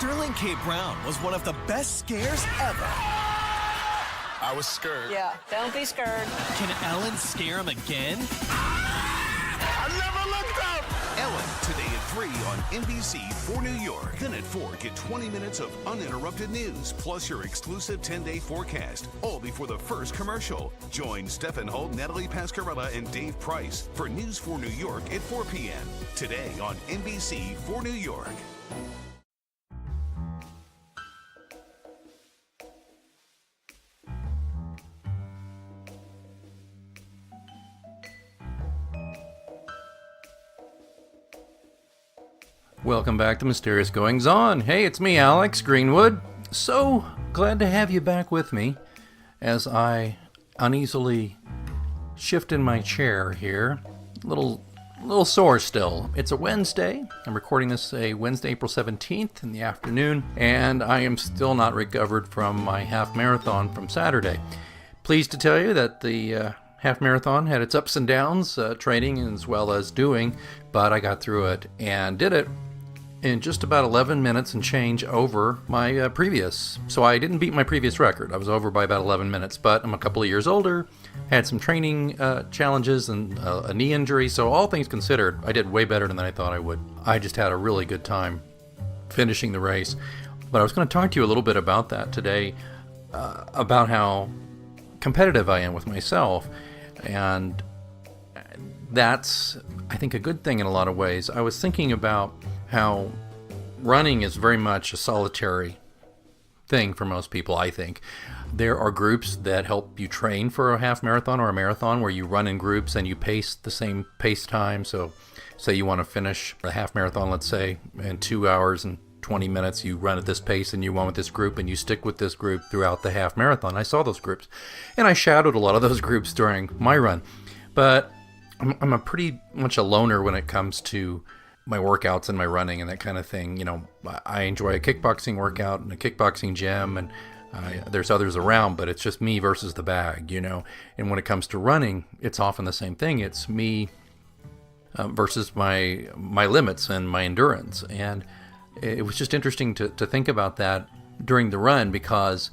Sterling K. Brown was one of the best scares ever. I was scared. Yeah, don't be scared. Can Ellen scare him again? I never looked up! Ellen, today at 3 on NBC for New York. Then at 4, get 20 minutes of uninterrupted news, plus your exclusive 10-day forecast, all before the first commercial. Join Stephen Holt, Natalie Pascarella, and Dave Price for News for New York at 4 p.m. Today on NBC for New York. Welcome back to Mysterious Goings On. Hey, it's me, Alex Greenwood. So glad to have you back with me as I uneasily shift in my chair here. A little sore still. It's a Wednesday. I'm recording this a Wednesday, April 17th in the afternoon, and I am still not recovered from my half marathon from Saturday. Pleased to tell you that the half marathon had its ups and downs, training as well as doing, but I got through it and did it in just about 11 minutes and change over my previous. So I didn't beat my previous record. I was over by about 11 minutes, but I'm a couple of years older, had some training challenges and a knee injury, so all things considered, I did way better than I thought I would. I just had a really good time finishing the race. But I was going to talk to you a little bit about that today, about how competitive I am with myself, and that's, I think, a good thing in a lot of ways. I was thinking about how running is very much a solitary thing for most people, I think. There are groups that help you train for a half marathon or a marathon where you run in groups and you pace the same pace time. So say you want to finish a half marathon, let's say, in 2 hours and 20 minutes, you run at this pace and you run with this group and you stick with this group throughout the half marathon. I saw those groups and I shadowed a lot of those groups during my run. But I'm a pretty much a loner when it comes to my workouts and my running and that kind of thing. You know, I enjoy a kickboxing workout in a kickboxing gym, and there's others around, but it's just me versus the bag, you know. And when it comes to running, it's often the same thing. It's me versus my limits and my endurance. And it was just interesting to think about that during the run, because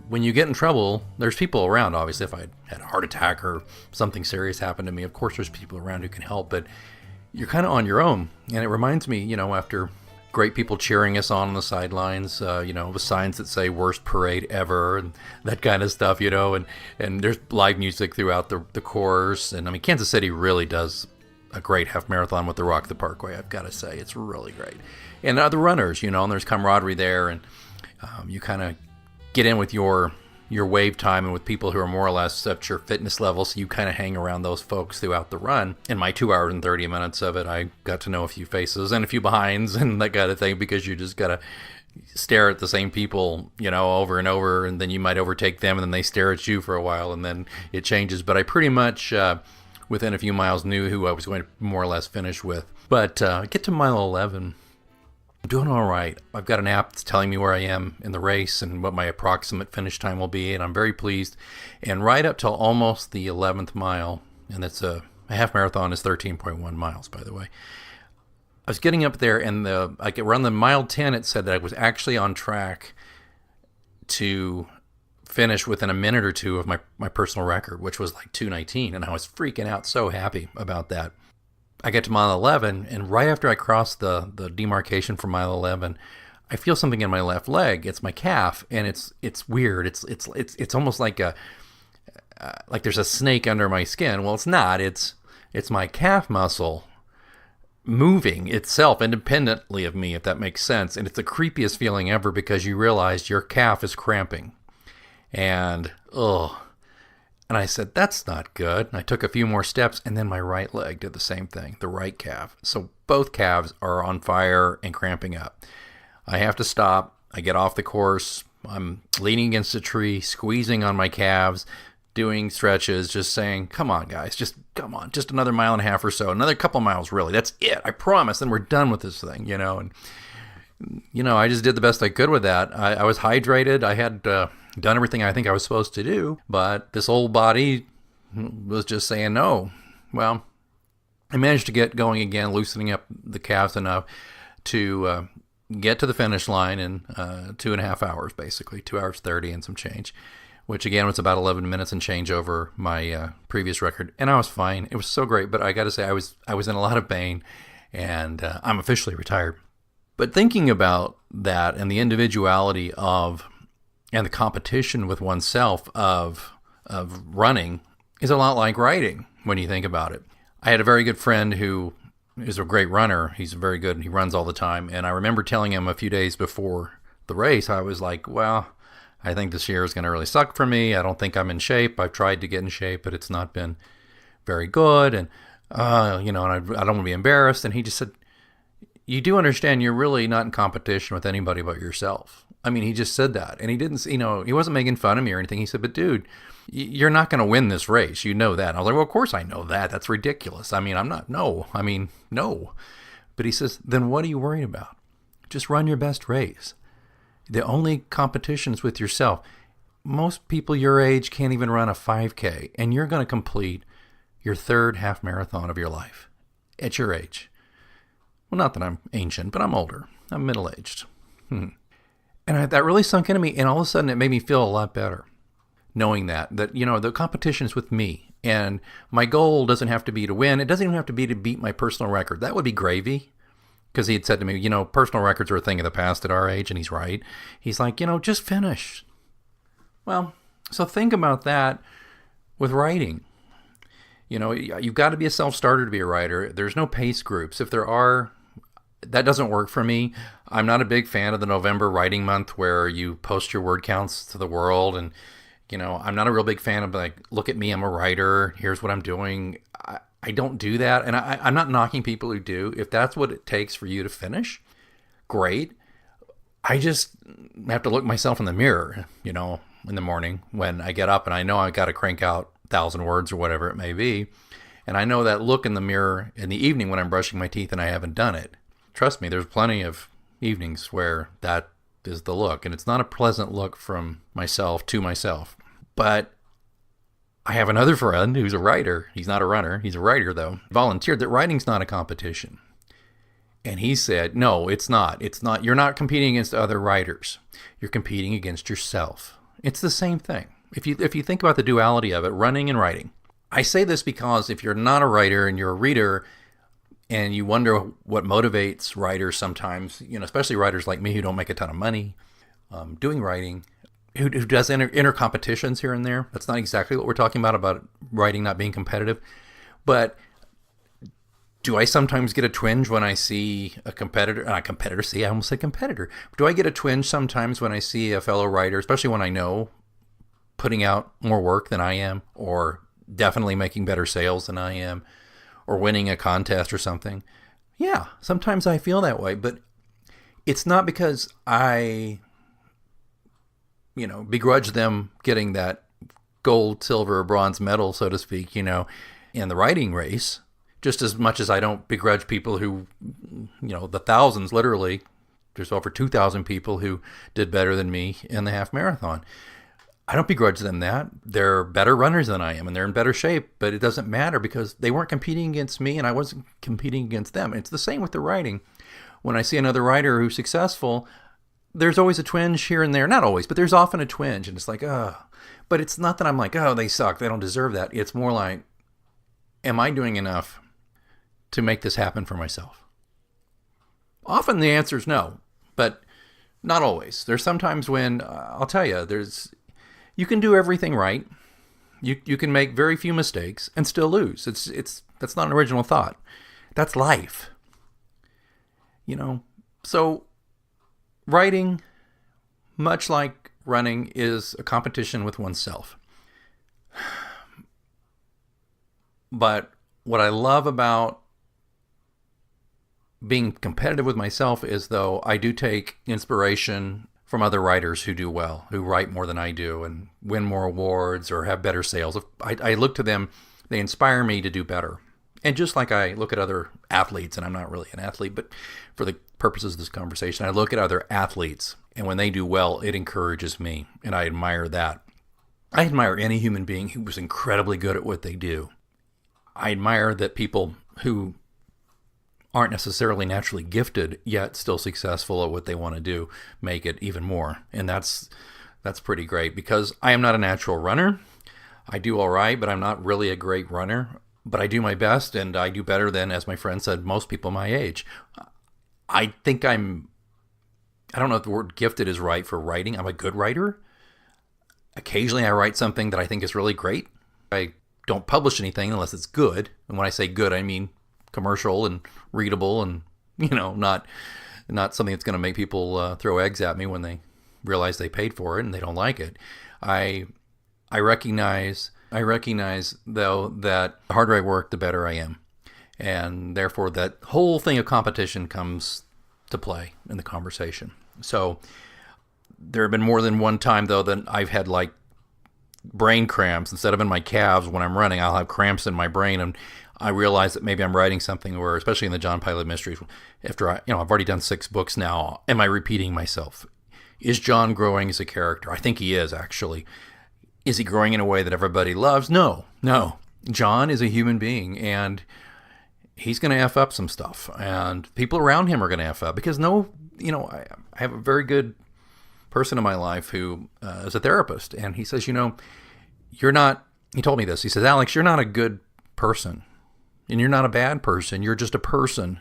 when you get in trouble, there's people around. Obviously, if I had a heart attack or something serious happened to me, of course there's people around who can help, but you're kind of on your own. And it reminds me, you know, after great people cheering us on the sidelines, you know, with signs that say worst parade ever and that kind of stuff, you know, and there's live music throughout the course. And I mean, Kansas City really does a great half marathon with the Rock the Parkway, I've got to say. It's really great. And other runners, you know, and there's camaraderie there, and you kind of get in with your wave time and with people who are more or less at your fitness level, so you kind of hang around those folks throughout the run. In my 2 hours and 30 minutes of it, I got to know a few faces and a few behinds and that kind of thing, because you just got to stare at the same people, you know, over and over, and then you might overtake them, and then they stare at you for a while, and then it changes. But I pretty much, within a few miles, knew who I was going to more or less finish with. But get to mile 11. I'm doing all right. I've got an app that's telling me where I am in the race and what my approximate finish time will be, and I'm very pleased. And right up till almost the 11th mile, and it's a half marathon is 13.1 miles, by the way. I was getting up there, and around the mile 10, it said that I was actually on track to finish within a minute or two of my personal record, which was like 2:19, and I was freaking out, so happy about that. I get to mile 11, and right after I cross the demarcation for mile 11, I feel something in my left leg. It's my calf, and it's weird. It's almost like like there's a snake under my skin. Well, it's not. It's my calf muscle moving itself independently of me, if that makes sense. And it's the creepiest feeling ever, because you realize your calf is cramping, and And I said, that's not good. And I took a few more steps, and then my right leg did the same thing, the right calf. So both calves are on fire and cramping up. I have to stop. I get off the course. I'm leaning against a tree, squeezing on my calves, doing stretches, just saying, come on, guys, just come on, just another mile and a half or so, another couple miles, really. That's it. I promise. Then we're done with this thing, you know. And, you know, I just did the best I could with that. I was hydrated. I had done everything I think I was supposed to do, but this old body was just saying no. Well, I managed to get going again, loosening up the calves enough to get to the finish line in 2.5 hours, basically 2 hours 30 and some change, which again was about 11 minutes and change over my previous record. And I was fine. It was so great. But I got to say, I was in a lot of pain, and I'm officially retired. But thinking about that and the individuality of and the competition with oneself of running is a lot like writing when you think about it. I had a very good friend who is a great runner. He's very good and he runs all the time. And I remember telling him a few days before the race, I was like, well, I think this year is going to really suck for me. I don't think I'm in shape. I've tried to get in shape, but it's not been very good. And, and I don't want to be embarrassed. And he just said, you do understand you're really not in competition with anybody but yourself. I mean, he just said that. And he didn't, he wasn't making fun of me or anything. He said, but dude, you're not going to win this race. You know that. And I was like, well, of course I know that. That's ridiculous. I mean, no. But he says, then what are you worried about? Just run your best race. The only competition is with yourself. Most people your age can't even run a 5K, and you're going to complete your third half marathon of your life at your age. Well, not that I'm ancient, but I'm older. I'm middle-aged. And that really sunk into me, and all of a sudden it made me feel a lot better. Knowing that the competition is with me, and my goal doesn't have to be to win. It doesn't even have to be to beat my personal record. That would be gravy, because he had said to me, personal records are a thing of the past at our age, and he's right. He's like, just finish. Well, so think about that with writing. You've got to be a self-starter to be a writer. There's no pace groups. If there are, that doesn't work for me. I'm not a big fan of the November writing month where you post your word counts to the world, and I'm not a real big fan of like, look at me, I'm a writer, here's what I'm doing. I don't do that, and I'm not knocking people who do. If that's what it takes for you to finish, great. I just have to look myself in the mirror, in the morning when I get up, and I know I got to crank out 1,000 words or whatever it may be, and I know that look in the mirror in the evening when I'm brushing my teeth and I haven't done it. Trust me, there's plenty of evenings where that is the look, and it's not a pleasant look from myself to myself. But I have another friend who's a writer. He's not a runner. He's a writer, though. Volunteered that writing's not a competition. And he said, no, it's not. It's not. You're not competing against other writers. You're competing against yourself. It's the same thing. If you think about the duality of it, running and writing. I say this because if you're not a writer and you're a reader and you wonder what motivates writers sometimes, especially writers like me who don't make a ton of money doing writing, who does inner competitions here and there. That's not exactly what we're talking about writing not being competitive. But do I sometimes get a twinge when I see a competitor? I almost said competitor. Do I get a twinge sometimes when I see a fellow writer, especially when I know putting out more work than I am, or definitely making better sales than I am, or winning a contest or something? Yeah, sometimes I feel that way, but it's not because I begrudge them getting that gold, silver, or bronze medal, so to speak, in the writing race, just as much as I don't begrudge people who, the thousands, literally, there's over 2,000 people who did better than me in the half marathon. I don't begrudge them that. They're better runners than I am, and they're in better shape, but it doesn't matter because they weren't competing against me, and I wasn't competing against them. It's the same with the writing. When I see another writer who's successful, there's always a twinge here and there. Not always, but there's often a twinge. And it's like, but it's not that I'm like, they suck. They don't deserve that. It's more like, am I doing enough to make this happen for myself? Often the answer is no, but not always. There's sometimes when, I'll tell you, you can do everything right. You can make very few mistakes and still lose. That's not an original thought. That's life. So writing, much like running, is a competition with oneself. But what I love about being competitive with myself is, though, I do take inspiration from other writers who do well, who write more than I do and win more awards or have better sales. I look to them, they inspire me to do better. And just like I look at other athletes, and I'm not really an athlete, but for the purposes of this conversation, I look at other athletes, and when they do well, it encourages me, and I admire that. I admire any human being who was incredibly good at what they do. I admire that people who aren't necessarily naturally gifted, yet still successful at what they want to do, make it even more. And that's pretty great, because I am not a natural runner. I do all right, but I'm not really a great runner. But I do my best, and I do better than, as my friend said, most people my age. I think I don't know if the word gifted is right for writing. I'm a good writer. Occasionally I write something that I think is really great. I don't publish anything unless it's good. And when I say good, I mean commercial and readable, and not something that's going to make people throw eggs at me when they realize they paid for it and they don't like it. I recognize though that the harder I work, the better I am, and therefore that whole thing of competition comes to play in the conversation. So there have been more than one time though that I've had like brain cramps. Instead of in my calves when I'm running, I'll have cramps in my brain, and I realize that maybe I'm writing something where, especially in the John Pilot Mysteries, after I've already done 6 books now, am I repeating myself? Is John growing as a character? I think he is, actually. Is he growing in a way that everybody loves? No. John is a human being, and he's going to F up some stuff, and people around him are going to F up, because I have a very good person in my life who is a therapist, and he says, you're not, he told me this, he says, Alex, you're not a good person, and you're not a bad person, you're just a person.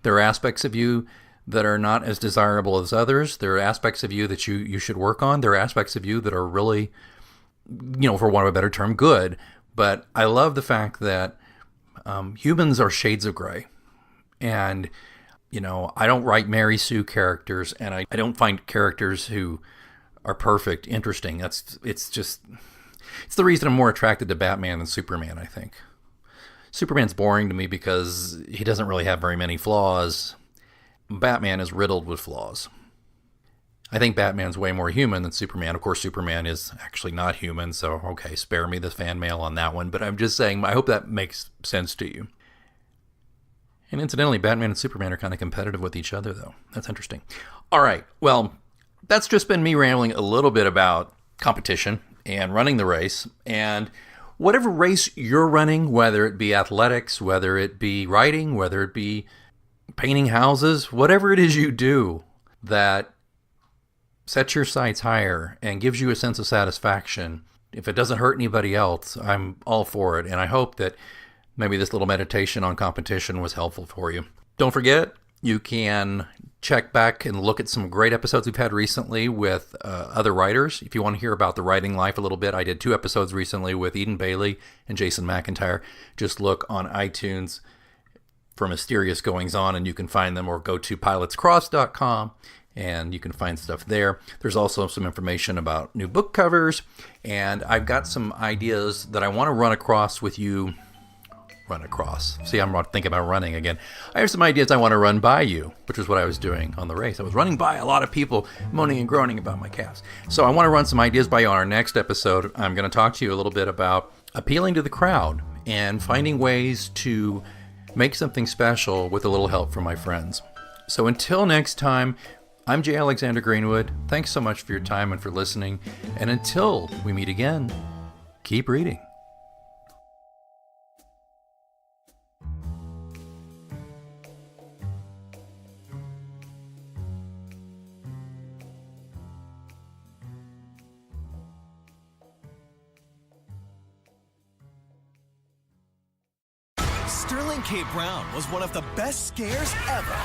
There are aspects of you that are not as desirable as others. There are aspects of you that you should work on. There are aspects of you that are really, for want of a better term, good. But I love the fact that humans are shades of gray. And, I don't write Mary Sue characters, and I don't find characters who are perfect interesting. It's the reason I'm more attracted to Batman than Superman, I think. Superman's boring to me because he doesn't really have very many flaws. Batman is riddled with flaws. I think Batman's way more human than Superman. Of course, Superman is actually not human, so okay, spare me the fan mail on that one. But I'm just saying, I hope that makes sense to you. And incidentally, Batman and Superman are kind of competitive with each other, though. That's interesting. All right, well, that's just been me rambling a little bit about competition and running the race. And whatever race you're running, whether it be athletics, whether it be writing, whether it be painting houses, whatever it is you do that sets your sights higher and gives you a sense of satisfaction, if it doesn't hurt anybody else, I'm all for it. And I hope that maybe this little meditation on competition was helpful for you. Don't forget, you can check back and look at some great episodes we've had recently with other writers. If you want to hear about the writing life a little bit, I did 2 episodes recently with Eden Bailey and Jason McIntyre. Just look on iTunes for Mysterious Goings On, and you can find them, or go to pilotscross.com and you can find stuff there. There's also some information about new book covers, and I've got some ideas that I want to run across with you. See, I'm thinking about running again. I have some ideas I want to run by you, which is what I was doing on the race. I was running by a lot of people moaning and groaning about my calves. So I want to run some ideas by you on our next episode. I'm going to talk to you a little bit about appealing to the crowd and finding ways to make something special with a little help from my friends. So until next time, I'm J. Alexander Greenwood. Thanks so much for your time and for listening. And until we meet again, keep reading. Sterling K. Brown was one of the best scares ever.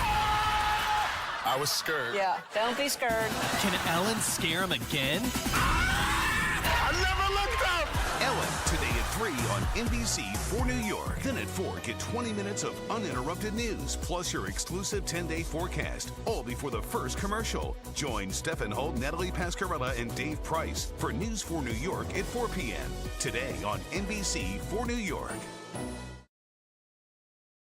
I was scared. Yeah, don't be scared. Can Ellen scare him again? I never looked up. Ellen, today at 3 on NBC for New York. Then at 4, get 20 minutes of uninterrupted news, plus your exclusive 10-day forecast, all before the first commercial. Join Stephen Holt, Natalie Pascarella, and Dave Price for News for New York at 4 p.m. Today on NBC for New York.